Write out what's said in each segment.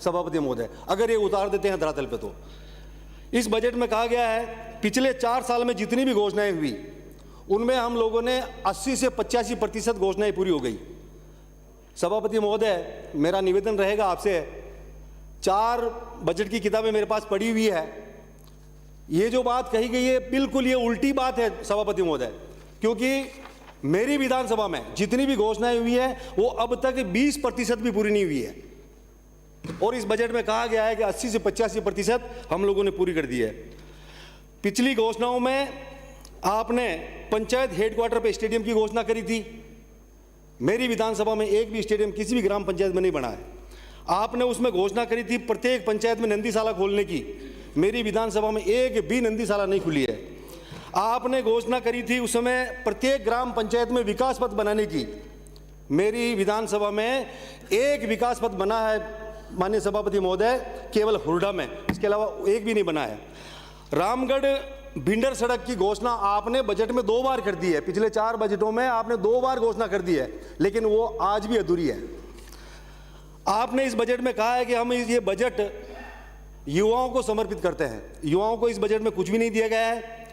सभापति महोदय, अगर ये उतार देते हैं धरातल पे तो। इस बजट में कहा गया है पिछले 4 साल में जितनी भी घोषणाएं हुई उनमें हम लोगों ने 80 से 85% घोषणाएं पूरी हो गई। सभापति महोदय, मेरा निवेदन रहेगा आपसे, 4 बजट की किताबें मेरे पास पड़ी हुई है। ये जो बात कही गई है बिल्कुल ये उल्टी बात है सभापति महोदय, क्योंकि मेरी विधानसभा में जितनी भी घोषणाएं हुई है वो अब तक 20% भी पूरी नहीं हुई है, और इस बजट में कहा गया है कि 80 से 85% हम लोगों ने पूरी कर दी है। पिछली घोषणाओं में आपने पंचायत हेडक्वार्टर पे स्टेडियम की घोषणा करी थी। मेरी विधानसभा में एक भी स्टेडियम किसी भी ग्राम पंचायत में नहीं बना है। आपने उसमें घोषणा करी थी प्रत्येक पंचायत में नंदीशाला खोलने की। मेरी विधानसभा में एक भी नंदीशाला नहीं खुली है। आपने घोषणा करी थी उस समय प्रत्येक ग्राम पंचायत में विकास पथ बनाने की। मेरी विधानसभा में एक विकास पथ बना है माननीय सभापति महोदय, केवल हुरडा में, इसके अलावा एक भी नहीं बना है। रामगढ़ भिंडर सड़क की घोषणा आपने बजट में 2 बार कर दी है। पिछले 4 बजटों में आपने 2 बार घोषणा कर दी है, लेकिन वो आज भी अधूरी है। आपने इस बजट में कहा है कि हम ये बजट युवाओं को समर्पित करते हैं। युवाओं को इस बजट में कुछ भी नहीं दिया गया है,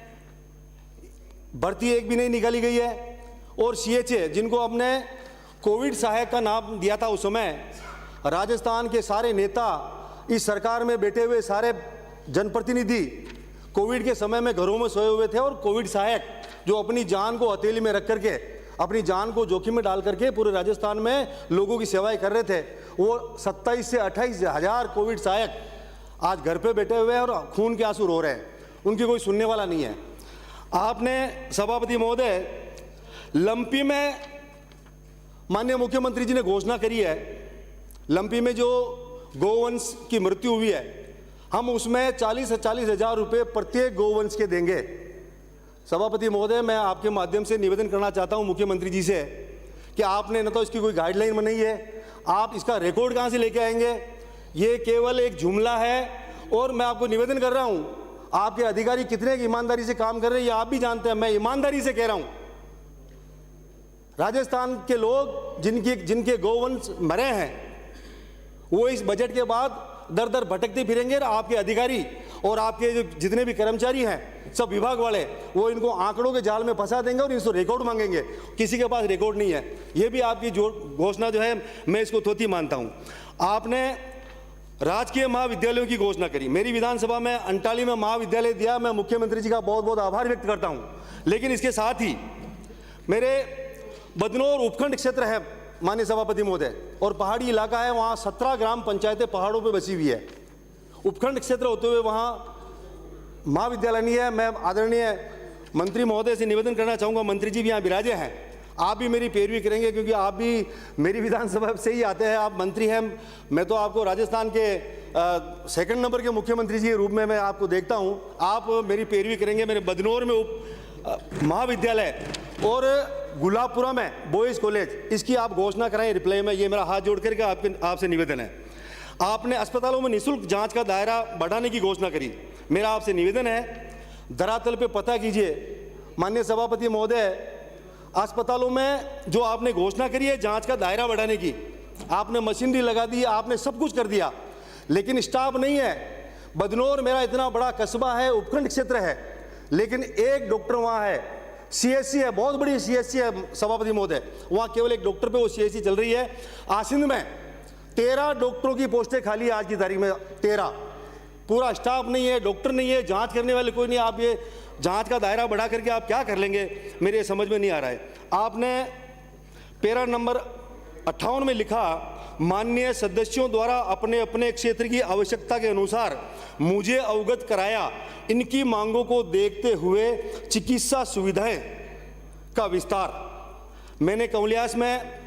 भर्ती एक भी नहीं निकाली गई है। और CHA जिनको आपने कोविड सहायक का नाम दिया था उस समय, राजस्थान के सारे नेता, इस सरकार में बैठे हुए सारे जनप्रतिनिधि कोविड के समय में घरों में सोए हुए थे, और कोविड सहायक जो अपनी जान को हथेली में रख करके, अपनी जान को जोखिम में डाल करके पूरे राजस्थान में लोगों की सेवाएं कर रहे थे, वो 27 से 28 हज़ार कोविड सहायक आज घर पे बैठे हुए हैं और खून के आंसू रो रहे हैं। उनकी कोई सुनने वाला नहीं है। आपने सभापति महोदय लंपी में माननीय मुख्यमंत्री जी ने घोषणा करी है, लंपी में जो गौवंश की मृत्यु हुई है हम उसमें 40 हज़ार रुपये प्रत्येक गौवंश के देंगे। सभापति महोदय, मैं आपके माध्यम से निवेदन करना चाहता हूं मुख्यमंत्री जी से कि आपने न तो इसकी कोई गाइडलाइन बनाई है, आप इसका रिकॉर्ड कहां से लेके आएंगे? ये केवल एक जुमला है। और मैं आपको निवेदन कर रहा हूं, आपके अधिकारी कितने ईमानदारी से काम कर रहे हैं ये आप भी जानते हैं। मैं ईमानदारी से कह रहा हूं, राजस्थान के लोग जिनके गौवंश मरे हैं वो इस बजट के बाद दर दर भटकते फिरेंगे। और आपके अधिकारी और आपके जो जितने भी कर्मचारी हैं, सब विभाग वाले, वो इनको आंकड़ों के जाल में फंसा देंगे और इनको रिकॉर्ड मांगेंगे। किसी के पास रिकॉर्ड नहीं है। ये भी आपकी जो घोषणा जो है मैं इसको थोथी मानता हूं। आपने राजकीय महाविद्यालयों की घोषणा करी। मेरी विधानसभा में अंटाली में महाविद्यालय दिया, मैं मुख्यमंत्री जी का बहुत बहुत आभार व्यक्त करता हूं। लेकिन इसके साथ ही मेरे बदनौर उपखंड क्षेत्र है माननीय सभापति महोदय, और पहाड़ी इलाका है, वहाँ 17 ग्राम पंचायतें पहाड़ों पे बसी हुई है। उपखंड क्षेत्र होते हुए वहाँ महाविद्यालय नहीं है। मैं आदरणीय मंत्री महोदय से निवेदन करना चाहूँगा, मंत्री जी भी यहाँ विराजे हैं, आप भी मेरी पैरवी करेंगे क्योंकि आप भी मेरी विधानसभा से ही आते हैं, आप मंत्री हैं। मैं तो आपको राजस्थान के 2nd नंबर के मुख्यमंत्री जी के रूप में मैं आपको देखता हूँ, आप मेरी पैरवी करेंगे। मेरे बदनौर में महाविद्यालय और गुलाबपुरा में बॉयज़ कॉलेज, इसकी आप घोषणा कराएं रिप्लाई में। ये मेरा हाथ जोड़ करके आपसे निवेदन है। आपने अस्पतालों में निःशुल्क जांच का दायरा बढ़ाने की घोषणा करी। मेरा आपसे निवेदन है, धरातल पे पता कीजिए माननीय सभापति महोदय, अस्पतालों में जो आपने घोषणा करी है जांच का दायरा बढ़ाने की, आपने मशीनरी लगा दी, आपने सब कुछ कर दिया, लेकिन स्टाफ नहीं है। बदनौर मेरा इतना बड़ा कस्बा है, उपखंड क्षेत्र है, लेकिन एक डॉक्टर वहाँ है। CSC है, बहुत बड़ी CSC है सभापति महोदय, वहाँ केवल एक डॉक्टर पे वो CSC चल रही है। आसिंद में 13 डॉक्टरों की पोस्टें खाली है आज की तारीख में, 13। पूरा स्टाफ नहीं है, डॉक्टर नहीं है, जांच करने वाले कोई नहीं। आप ये जांच का दायरा बढ़ा करके आप क्या कर लेंगे, मेरे समझ में नहीं आ रहा है। आपने पैरा नंबर 58 में लिखा, माननीय सदस्यों द्वारा अपने अपने क्षेत्र की आवश्यकता के अनुसार मुझे अवगत कराया, इनकी मांगों को देखते हुए चिकित्सा सुविधाएं का विस्तार। मैंने कंवलियास में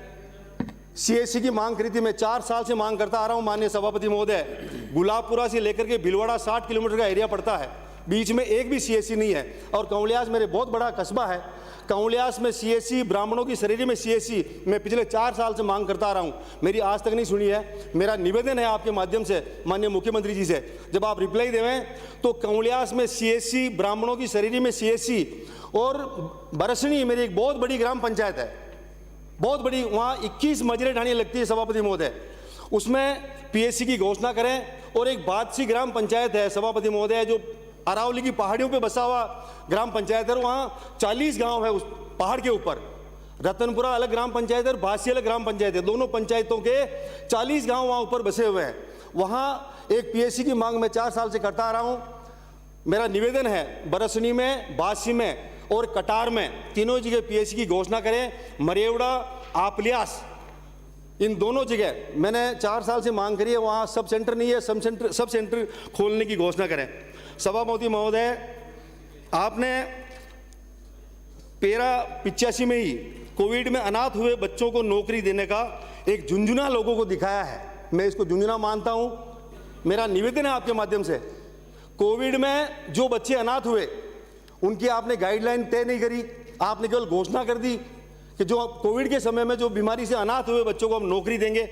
CSC की मांग करी थी, मैं 4 साल से मांग करता आ रहा हूं माननीय सभापति महोदय। गुलाबपुरा से लेकर के भिलवाड़ा 60 किलोमीटर का एरिया पड़ता है, बीच में एक भी CSC नहीं है। और कंवलियास मेरे बहुत बड़ा कस्बा है, कंवलियास में CSC, ब्राह्मणों की शरीर में CSC मैं पिछले 4 साल से मांग करता आ रहा हूं, मेरी आज तक नहीं सुनी है। मेरा निवेदन है आपके माध्यम से माननीय मुख्यमंत्री जी से, जब आप रिप्लाई देवें तो कंवलियास में CSC, ब्राह्मणों की शरीर में CSC, और बरसनी मेरी एक बहुत बड़ी ग्राम पंचायत है, बहुत बड़ी, वहाँ 21 मजरे ढाणी लगती है सभापति महोदय। उसमें पीएससी की घोषणा करें। और एक बादसी ग्राम पंचायत है सभापति महोदय, जो अरावली की पहाड़ियों पे बसा हुआ ग्राम पंचायत है, वहाँ 40 गांव है उस पहाड़ के ऊपर। रतनपुरा अलग ग्राम पंचायत है और बासी अलग ग्राम पंचायत है, दोनों पंचायतों के 40 गांव वहाँ ऊपर बसे हुए हैं। वहाँ एक पीएससी की मांग मैं 4 साल से करता आ रहा हूँ। मेरा निवेदन है बरसनी में, बासी में और कटार में तीनों जगह पीएससी की घोषणा करें। मरेवड़ा, आपलियास, इन दोनों जगह मैंने 4 साल से मांग करी है, वहाँ सब सेंटर नहीं है, सब सेंटर खोलने की घोषणा करें। सभापति महोदय, आपने 85 में ही कोविड में अनाथ हुए बच्चों को नौकरी देने का एक झुंझुना लोगों को दिखाया है। मैं इसको झुंझुना मानता हूँ। मेरा निवेदन है आपके माध्यम से, कोविड में जो बच्चे अनाथ हुए उनकी आपने गाइडलाइन तय नहीं करी, आपने केवल घोषणा कर दी कि जो कोविड के समय में जो बीमारी से अनाथ हुए बच्चों को हम नौकरी देंगे।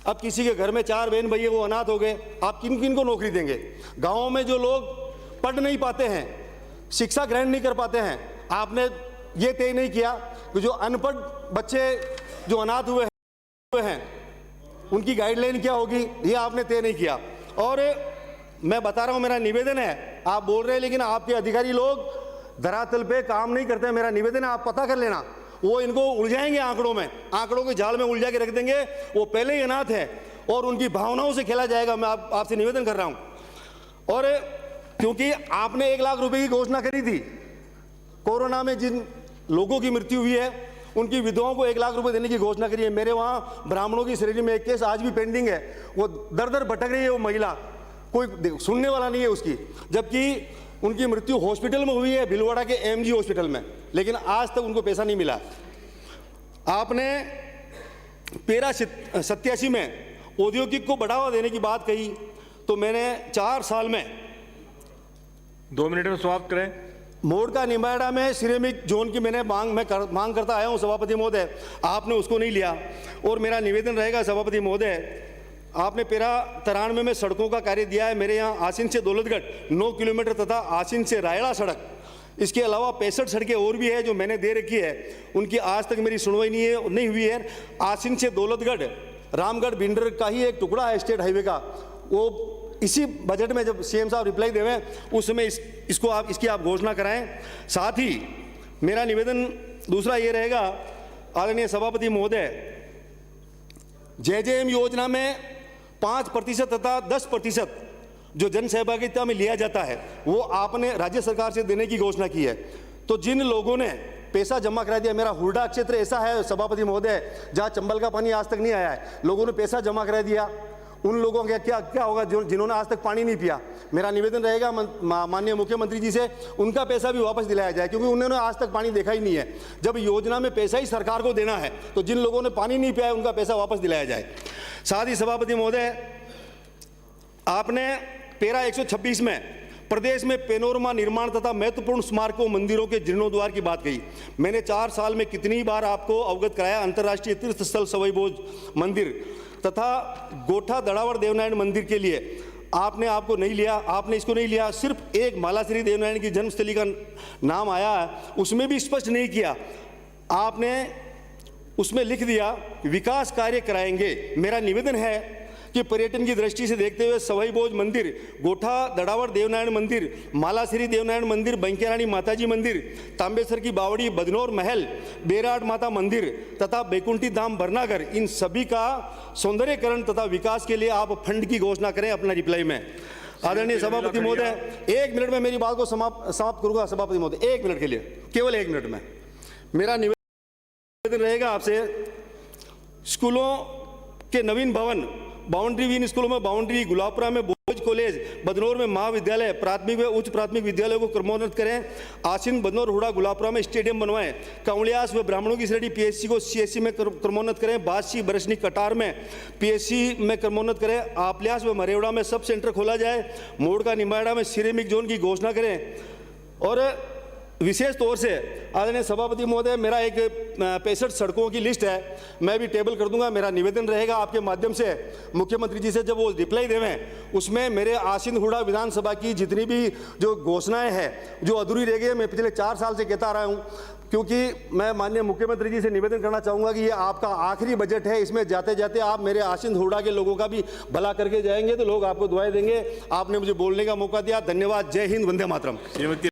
अब किसी के घर में 4 बहन भैया वो अनाथ हो गए, आप किन किन को नौकरी देंगे? गाँव में जो लोग पढ़ नहीं पाते हैं, शिक्षा ग्रहण नहीं कर पाते हैं, आपने ये तय नहीं किया कि जो अनपढ़ बच्चे जो अनाथ हुए हैं उनकी गाइडलाइन क्या होगी, ये आपने तय नहीं किया। और मैं बता रहा हूँ, मेरा निवेदन है, आप बोल रहे हैं लेकिन आपके अधिकारी लोग धरातल पे काम नहीं करते हैं। मेरा निवेदन है, आप पता कर लेना, वो इनको उलझाएंगे आंकड़ों में, आंकड़ों के जाल में उलझा के रख देंगे। वो पहले ही अनाथ है और उनकी भावनाओं से खेला जाएगा। मैं आपसे निवेदन कर रहा हूँ। और क्योंकि आपने 1 लाख रुपए की घोषणा करी थी, कोरोना में जिन लोगों की मृत्यु हुई है उनकी विधवाओं को 1 लाख रुपए देने की घोषणा करी है। मेरे वहाँ ब्राह्मणों की श्रेणी में एक केस आज भी पेंडिंग है, वो दर दर भटक रही है, वो महिला, कोई सुनने वाला नहीं है उसकी, जबकि उनकी मृत्यु हॉस्पिटल में हुई है, भीलवाड़ा के एमजी हॉस्पिटल में, लेकिन आज तक उनको पैसा नहीं मिला। आपने 87 में औद्योगिक को बढ़ावा देने की बात कही, तो मैंने 4 साल में 2 मिनट में समाप्त करें। मोड़का निम्बाड़ा में सिरेमिक जोन की मैंने मांग करता आया हूं सभापति महोदय, आपने उसको नहीं लिया। और मेरा निवेदन रहेगा सभापति महोदय, आपने 93 में सड़कों का कार्य दिया है। मेरे यहाँ आसिन से दौलतगढ़ 9 किलोमीटर तथा आसिन से रायड़ा सड़क, इसके अलावा 65 सड़कें और भी है जो मैंने दे रखी है, उनकी आज तक मेरी सुनवाई नहीं हुई है। आसिन से दौलतगढ़ रामगढ़ भिंडर का ही एक टुकड़ा है स्टेट हाईवे का, वो इसी बजट में जब सीएम साहब रिप्लाई देवें उस समय इसकी आप घोषणा कराएं। साथ ही मेरा निवेदन दूसरा ये रहेगा, आदरणीय सभापति महोदय, JJM योजना में 5% तथा 10% जो जन सहभागिता में लिया जाता है वो आपने राज्य सरकार से देने की घोषणा की है। तो जिन लोगों ने पैसा जमा करा दिया, मेरा हुरडा क्षेत्र ऐसा है सभापति महोदय जहाँ चंबल का पानी आज तक नहीं आया है, लोगों ने पैसा जमा करा दिया, उन लोगों का क्या होगा जिन्होंने आज तक पानी नहीं पिया? मेरा निवेदन रहेगा माननीय मुख्यमंत्री जी से, उनका पैसा भी वापस दिलाया जाए, क्योंकि उन्होंने आज तक पानी देखा ही नहीं है। जब योजना में पैसा ही सरकार को देना है तो जिन लोगों ने पानी नहीं पिया है उनका पैसा वापस दिलाया जाए। साथ ही सभापति महोदय, आपने पैरा 126 में प्रदेश में पेनोरमा निर्माण तथा महत्वपूर्ण स्मारकों मंदिरों के जीर्णोद्धार की बात कही। मैंने 4 साल में कितनी बार आपको अवगत कराया, अंतर्राष्ट्रीय तीर्थ स्थल सवाई भोज मंदिर तथा गोठा दड़ावर देवनारायण मंदिर के लिए आपको नहीं लिया, आपने इसको नहीं लिया। सिर्फ एक मालाश्री देवनारायण की जन्मस्थली का नाम आया है, उसमें भी स्पष्ट नहीं किया, आपने उसमें लिख दिया विकास कार्य कराएंगे। मेरा निवेदन है कि पर्यटन की दृष्टि से देखते हुए सवाई भोज मंदिर, गोठा दड़ावर देवनारायण मंदिर, मालाश्री देवनारायण मंदिर, बंकियारानी माताजी मंदिर, तांबेसर की बावड़ी, बदनौर महल, बेराट माता मंदिर तथा बैकुंठी धाम भरनागर, इन सभी का सौंदर्यकरण तथा विकास के लिए आप फंड की घोषणा करें अपना रिप्लाई में। आदरणीय सभापति महोदय, 1 मिनट में मेरी बात को समाप्त करूंगा सभापति महोदय, 1 मिनट के लिए, केवल 1 मिनट में। मेरा निवेदन रहेगा आपसे, स्कूलों के नवीन भवन, बाउंड्री विन स्कूलों में बाउंड्री, गुलाबपुरा में बोज कॉलेज, बदनौर में महाविद्यालय, प्राथमिक व उच्च प्राथमिक विद्यालयों को क्रमोन्नत करें। आसिन, बदनौर, हुड़ा, गुलाबपुरा में स्टेडियम बनवाएं। कंवलियास व ब्राह्मणों की श्रेणी पीएससी को सीएससी में क्रमोन्नत करें। बासी, बरसनी, कटार में पीएससी में क्रमोन्नत करें। आपल्यास व मरेवड़ा में सब सेंटर खोला जाए। मोड़का निम्बाड़ा में सिरेमिक जोन की घोषणा करें। और विशेष तौर से आदरणीय सभापति महोदय, मेरा एक 65 सड़कों की लिस्ट है, मैं भी टेबल कर दूंगा। मेरा निवेदन रहेगा आपके माध्यम से मुख्यमंत्री जी से, जब वो रिप्लाई देवें उसमें मेरे आसीन हुड़ा विधानसभा की जितनी भी जो घोषणाएं हैं जो अधूरी रह गई है, मैं पिछले 4 साल से कहता रहा हूँ, क्योंकि मैं माननीय मुख्यमंत्री जी से निवेदन करना चाहूँगा कि ये आपका आखिरी बजट है, इसमें जाते जाते आप मेरे आसीन हुड़ा के लोगों का भी भला करके जाएंगे तो लोग आपको दुआएं देंगे। आपने मुझे बोलने का मौका दिया, धन्यवाद। जय हिंद, वंदे मातरम। श्रीमती